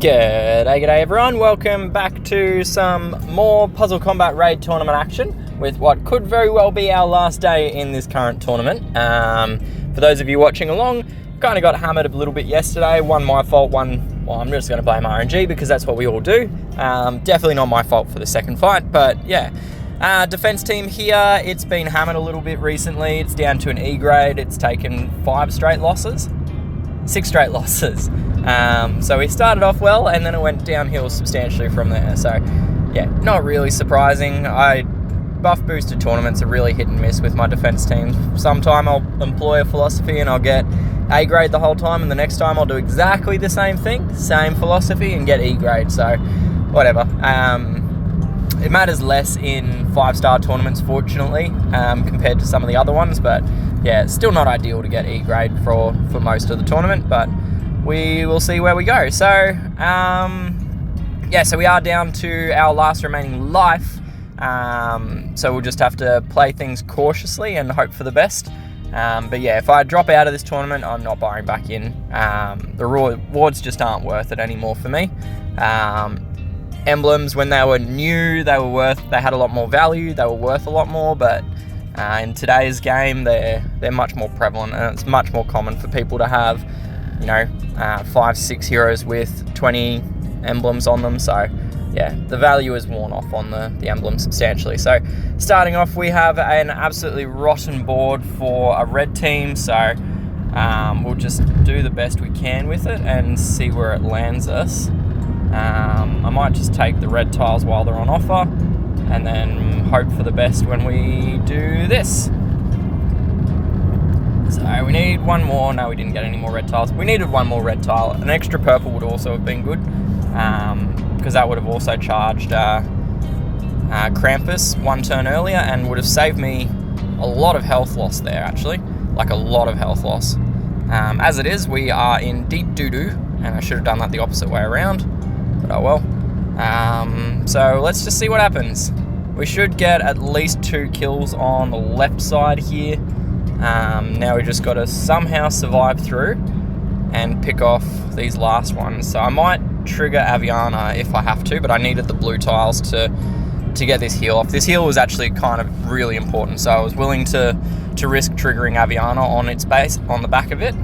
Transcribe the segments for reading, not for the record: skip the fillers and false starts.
G'day everyone, welcome back to some more PuzzleCombat raid tournament action with what could very well be our last day in this current tournament. For those of you watching along, kind of got hammered a little bit yesterday, one my fault, one, well, I'm just going to blame RNG because that's what we all do. Definitely not my fault for the second fight, but yeah. Defense team here, it's been hammered a little bit recently, it's down to an E grade, it's taken 6 straight losses. So we started off well and then it went downhill substantially from there. So yeah, not really surprising. Buff boosted tournaments are really hit and miss with my defense teams. Sometime I'll employ a philosophy and I'll get A grade the whole time, and the next time I'll do exactly the same thing, same philosophy, and get E grade. So whatever. It matters less in 5-star tournaments, fortunately, compared to some of the other ones, but yeah, it's still not ideal to get E grade for most of the tournament, but we will see where we go. So, yeah, so we are down to our last remaining life, so we'll just have to play things cautiously and hope for the best. But yeah, if I drop out of this tournament, I'm not buying back in. The rewards just aren't worth it anymore for me. Emblems, when they were new, they had a lot more value, they were worth a lot more, but in today's game, they're much more prevalent, and it's much more common for people to have, 5-6 heroes with 20 emblems on them. So yeah, the value is worn off on the emblems substantially. So starting off, we have an absolutely rotten board for a red team, so we'll just do the best we can with it and see where it lands us. I might just take the red tiles while they're on offer and then hope for the best when we do this. So we need one more. No, we didn't get any more red tiles. We needed one more red tile. An extra purple would also have been good, because that would have also charged Krampus one turn earlier and would have saved me a lot of health loss there, actually. Like a lot of health loss. As it is, we are in deep doo-doo, and I should have done that the opposite way around, but oh well. So let's just see what happens. We should get at least 2 kills on the left side here. Now we just got to somehow survive through and pick off these last ones. So I might trigger Aviana if I have to, but I needed the blue tiles to get this heal off. This heal was actually kind of really important, so I was willing to risk triggering Aviana on its base, on the back of it.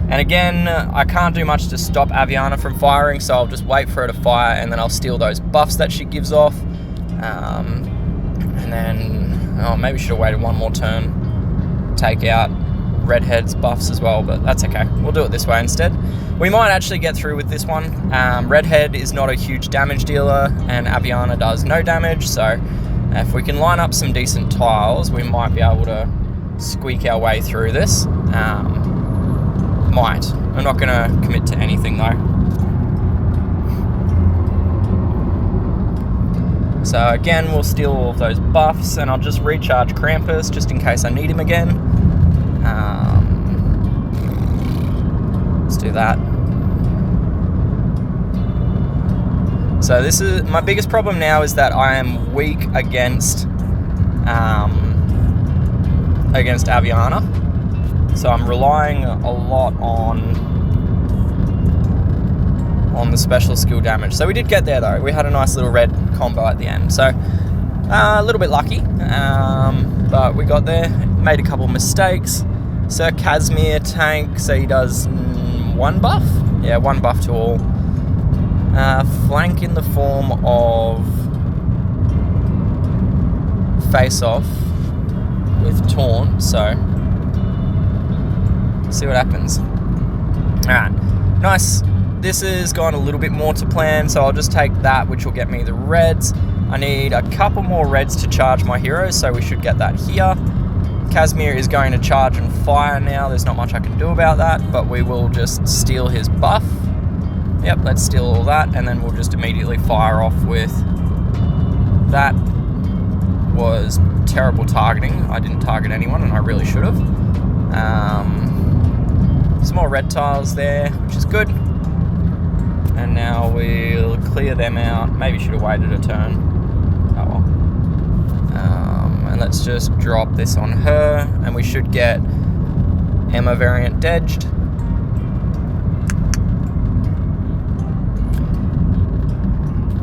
And again, I can't do much to stop Aviana from firing, so I'll just wait for her to fire and then I'll steal those buffs that she gives off. And then, maybe should have waited one more turn, take out Redhead's buffs as well, but that's okay. We'll do it this way instead. We might actually get through with this one. Redhead is not a huge damage dealer and Aviana does no damage, so if we can line up some decent tiles, we might be able to squeak our way through this. Might. I'm not going to commit to anything though. So again, we'll steal all of those buffs and I'll just recharge Krampus just in case I need him again. Let's do that. So this is my biggest problem now, is that I am weak against Aviana. So I'm relying a lot on the special skill damage. So we did get there though. We had a nice little red combo at the end. So a little bit lucky, but we got there. Made a couple mistakes. Sir Casimir tank, so he does 1 buff? Yeah, 1 buff to all. Flank in the form of face off with taunt, so see what happens. Alright, nice. This has gone a little bit more to plan, so I'll just take that, which will get me the reds. I need a couple more reds to charge my heroes, so we should get that here. Casimir is going to charge and fire now. There's not much I can do about that, but we will just steal his buff. Yep, let's steal all that, and then we'll just immediately fire off with that. Was terrible targeting. I didn't target anyone, and I really should have. Some more red tiles there, which is good. And now we'll clear them out. Maybe should have waited a turn. Oh well. And let's just drop this on her, and we should get Emma variant dedged.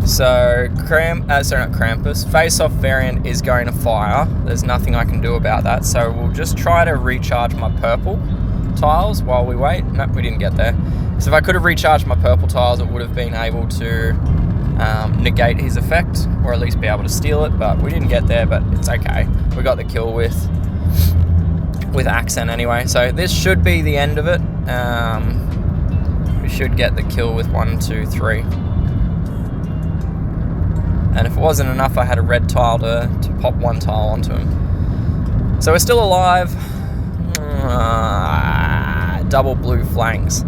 So, sorry, not Krampus. Face-off variant is going to fire. There's nothing I can do about that. So we'll just try to recharge my purple tiles while we wait. Nope, we didn't get there. So if I could have recharged my purple tiles, it would have been able to negate his effect, or at least be able to steal it, but we didn't get there, but it's okay. We got the kill with Accent anyway, so this should be the end of it. We should get the kill with 1, 2, 3. And if it wasn't enough, I had a red tile to pop 1 tile onto him. So we're still alive. Double blue flanks.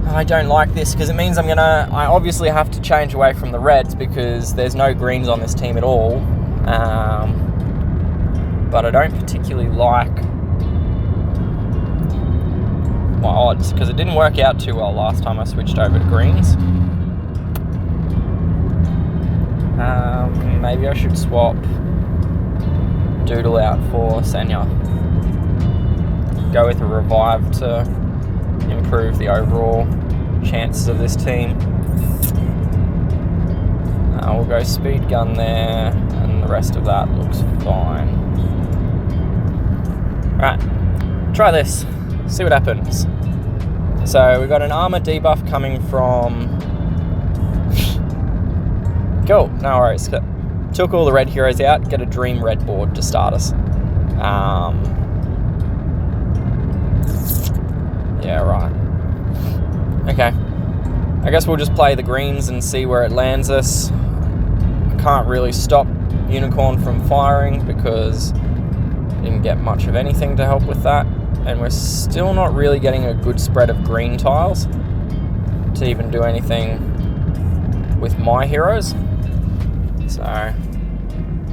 I don't like this because it means I obviously have to change away from the reds because there's no greens on this team at all. But I don't particularly like my odds because it didn't work out too well last time I switched over to greens. Maybe I should swap Doodle out for Ksenia. Go with a revive to improve the overall chances of this team. We'll go speed gun there, and the rest of that looks fine. Alright, try this, see what happens. So we've got an armor debuff coming from... Cool, no worries. Took all the red heroes out, get a dream red board to start us. Yeah, right. Okay. I guess we'll just play the greens and see where it lands us. I can't really stop Unicorn from firing because I didn't get much of anything to help with that. And we're still not really getting a good spread of green tiles to even do anything with my heroes. So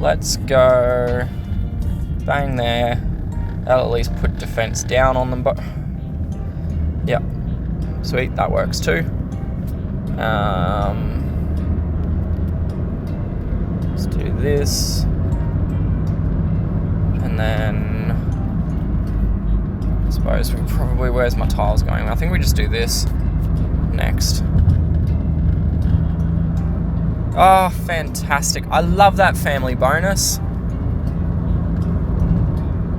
let's go bang there. That'll at least put defense down on them. But yeah, sweet, that works too. Let's do this, and then I suppose we probably, where's my tiles going? I think we just do this next. Oh, fantastic. I love that family bonus.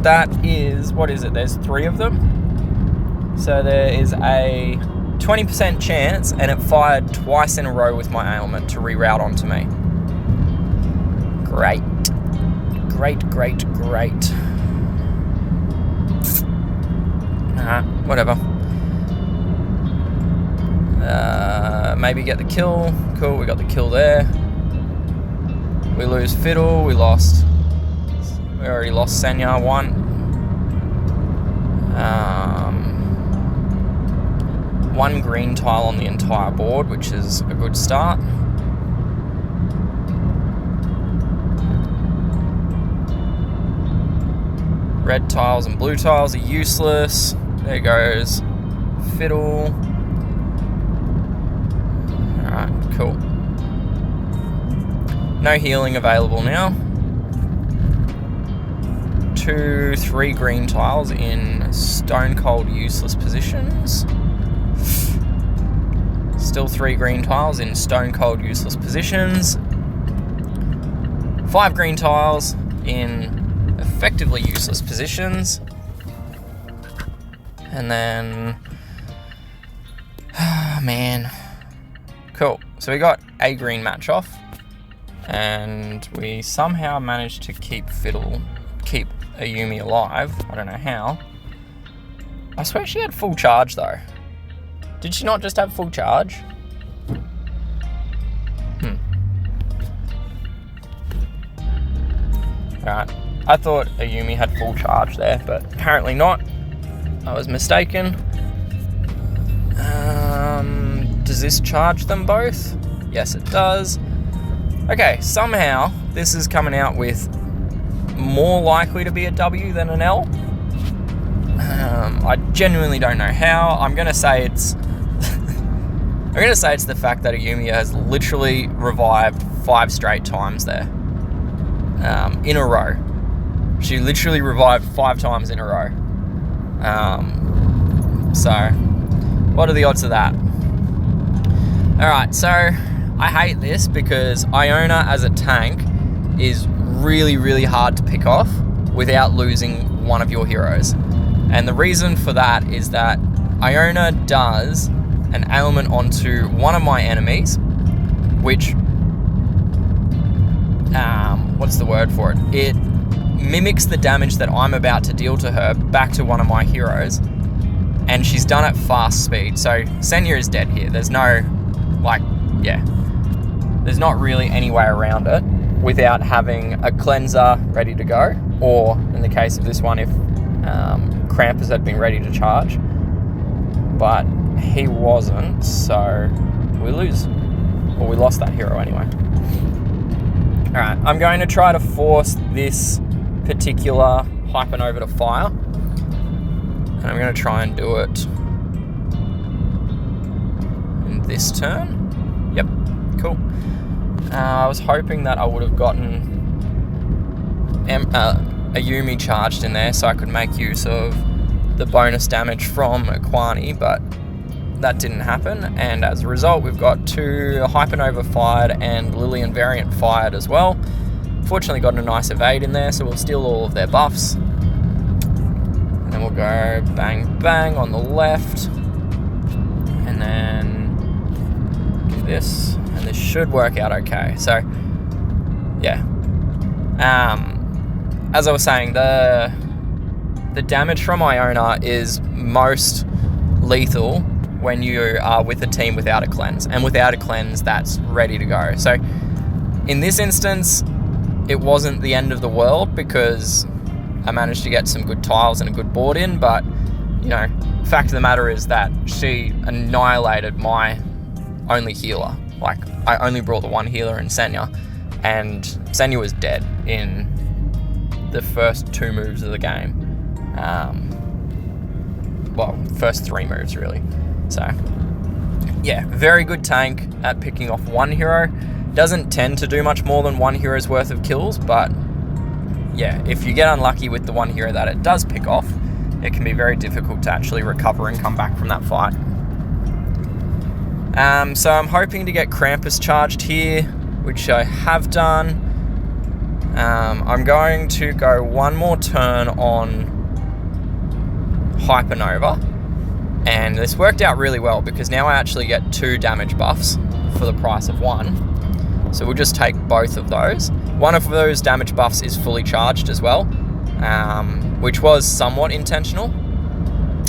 That is, what is it? There's 3 of them. So there is a 20% chance, and it fired twice in a row with my ailment to reroute onto me. Great. Great, great, great. Whatever. Maybe get the kill. Cool, we got the kill there. We lose Fiddle, we already lost Ksenia 1. 1 green tile on the entire board, which is a good start. Red tiles and blue tiles are useless. There goes Fiddle. Alright, cool. No healing available now. 2, 3 green tiles in stone cold useless positions. Still 3 green tiles in stone cold useless positions. 5 green tiles in effectively useless positions. And then, oh man. Cool. So we got a green match off, and we somehow managed to keep Ayumi alive. I don't know how. I swear she had full charge though. Did she not just have full charge? Alright. I thought Ayumi had full charge there, but apparently not. I was mistaken. Does this charge them both? Yes, it does. Okay, somehow this is coming out with more likely to be a W than an L. I genuinely don't know how. I'm gonna say it's the fact that Ayumi has literally revived 5 straight times there. In a row. She literally revived 5 times in a row. So what are the odds of that? Alright, so I hate this because Iona as a tank is really, really hard to pick off without losing one of your heroes. And the reason for that is that Iona does an ailment onto one of my enemies, which, what's the word for it? It mimics the damage that I'm about to deal to her back to one of my heroes, and she's done it fast speed. So Ksenia is dead here. There's no, there's not really any way around it without having a cleanser ready to go, or in the case of this one, if Krampus had been ready to charge, but he wasn't, so we lose. Well, we lost that hero anyway. Alright, I'm going to try to force this particular Hypernova to fire, and I'm going to try and do it in this turn. Yep, cool. I was hoping that I would have gotten Ayumi charged in there so I could make use of the bonus damage from Aquani, but that didn't happen, and as a result we've got 2 Hypernova fired and Lillian variant fired as well. Fortunately got a nice evade in there, so we'll steal all of their buffs, and then we'll go bang bang on the left, and then do this, and this should work out okay. So yeah, as I was saying, the damage from Iona is most lethal when you are with a team without a cleanse, and without a cleanse that's ready to go. So in this instance it wasn't the end of the world because I managed to get some good tiles and a good board in, but you know, fact of the matter is that she annihilated my only healer. Like, I only brought the one healer in Ksenia, and Ksenia was dead in the first 2 moves of the game. Well, first 3 moves really. So yeah, very good tank at picking off one hero. Doesn't tend to do much more than one hero's worth of kills, but yeah, if you get unlucky with the one hero that it does pick off, it can be very difficult to actually recover and come back from that fight. So I'm hoping to get Krampus charged here, which I have done. I'm going to go one more turn on Hypernova, and this worked out really well because now I actually get 2 damage buffs for the price of 1. So we'll just take both of those. One of those damage buffs is fully charged as well, which was somewhat intentional.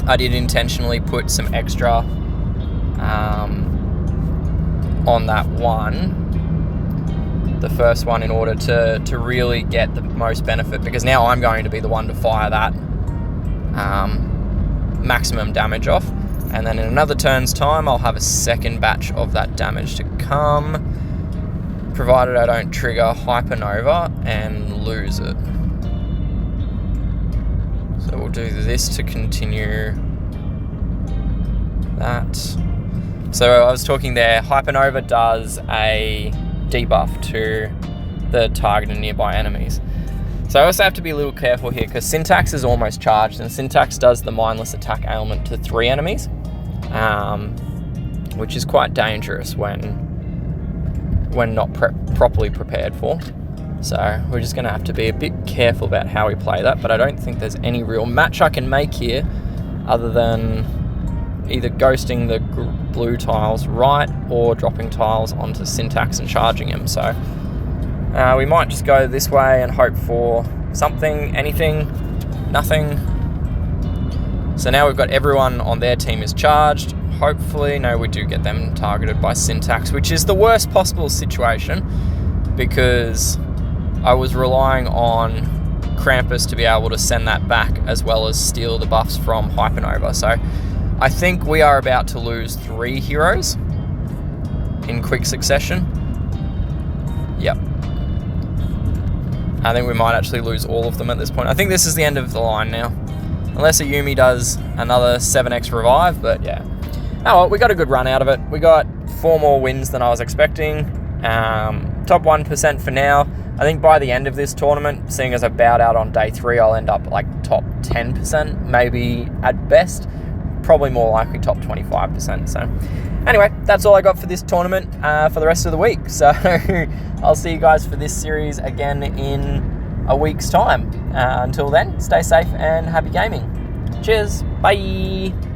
I did intentionally put some extra on that one, the first one, in order to really get the most benefit, because now I'm going to be the one to fire that maximum damage off, and then in another turn's time I'll have a second batch of that damage to come, provided I don't trigger Hypernova and lose it. So we'll do this to continue that. So I was talking there, Hypernova does a debuff to the target and nearby enemies. So I also have to be a little careful here because Syntax is almost charged, and Syntax does the mindless attack ailment to 3 enemies, which is quite dangerous when not properly prepared for. So we're just going to have to be a bit careful about how we play that, but I don't think there's any real match I can make here other than either ghosting the blue tiles right or dropping tiles onto Syntax and charging him. So we might just go this way and hope for something, anything, nothing. So now we've got everyone on their team is charged. Hopefully, no, we do get them targeted by Syntax, which is the worst possible situation because I was relying on Krampus to be able to send that back as well as steal the buffs from Hypernova. So I think we are about to lose 3 heroes in quick succession. Yep. I think we might actually lose all of them at this point. I think this is the end of the line now. Unless Ayumi does another 7x revive, but yeah. Oh well, we got a good run out of it. We got 4 more wins than I was expecting. Top 1% for now. I think by the end of this tournament, seeing as I bowed out on day 3, I'll end up like top 10%, maybe at best. probably more likely top 25%. So anyway, that's all I got for this tournament for the rest of the week. So I'll see you guys for this series again in a week's time. Until then, stay safe and happy gaming. Cheers. Bye.